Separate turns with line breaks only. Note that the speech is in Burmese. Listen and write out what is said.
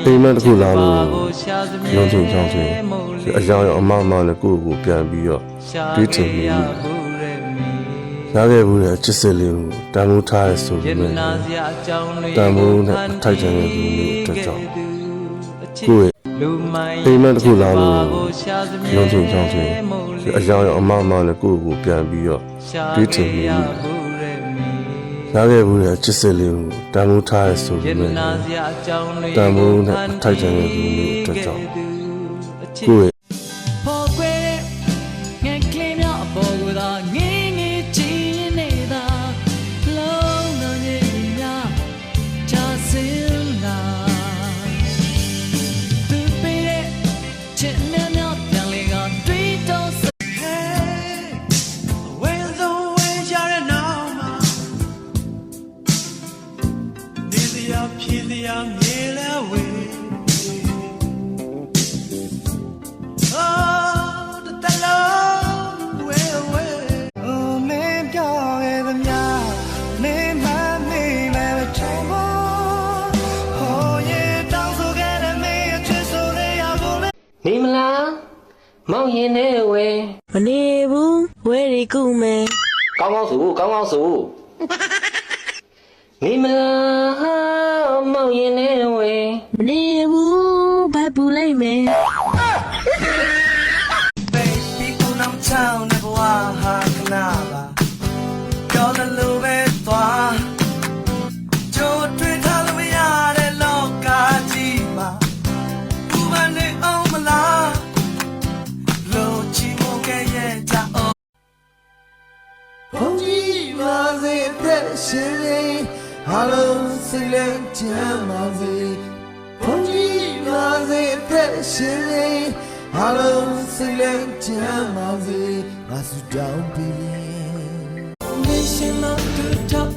အိမ်မက်တစ်ခုလာလို့ရုံးချောင်းချေအကြောင်းရောအမမနဲ့ကိုယ့်ကိုပြန်ပြီးတော့တွေးထင်မိရခဲ့ဘူးလေချစ်စစ်လေးကိုတန်ဖိုးထားရဆိုပြီးတန်ဖိုးနဲ့ထိုက်ကြတဲ့လူမျိုးတက်ကြောင်းကိုယ့်အိမ်မက်တစ်ခုလာလို့ရုံးချောင်းချေအကြောင်းရောအမမနဲ့ကိုယ့်ကိုပြန်ပြီးတော့တွေးထင်မိရခဲ့ဘူးလေချစ်စစ်လေးကိုတန်ဖိုးထားရဆိုပြီးတန်ဖိုးနဲ့ထိုက်ကြတဲ့လူမျိုးတက်ကြောင်းကိုယ့်
ပေါ်ကွယ်ငယ်ကလေးများအပေါ်ကိုသာငင်းငင်းချင်နေတာလုံးလုံးကြီးများချစင်လာသူပေးတဲ့ချစ်များများပြန်လေကတွေးတော့
When the wind you're an arm Near the up here the young near away
နေမလားမောင်ရင်နဲ့ဝဲ
မနေဘူးဝဲရီကုမယ်
ကောင်းဆိုနေမလားမောင်ရင်နဲ့ဝဲ
မနေဘူးဘတ်ပူလိုက်မယ်
Baby on I'm town never ha kanaba You're the love it twa Jo twi tha lo me ya de loka ji ma Tu ba ne on ma la Lo chi mo ke ye ja o Hong ji ma se that shin le Hello say le jam ma se Hong ji ma se that shin le Hello say le jam ma se Asu down be Nation of the top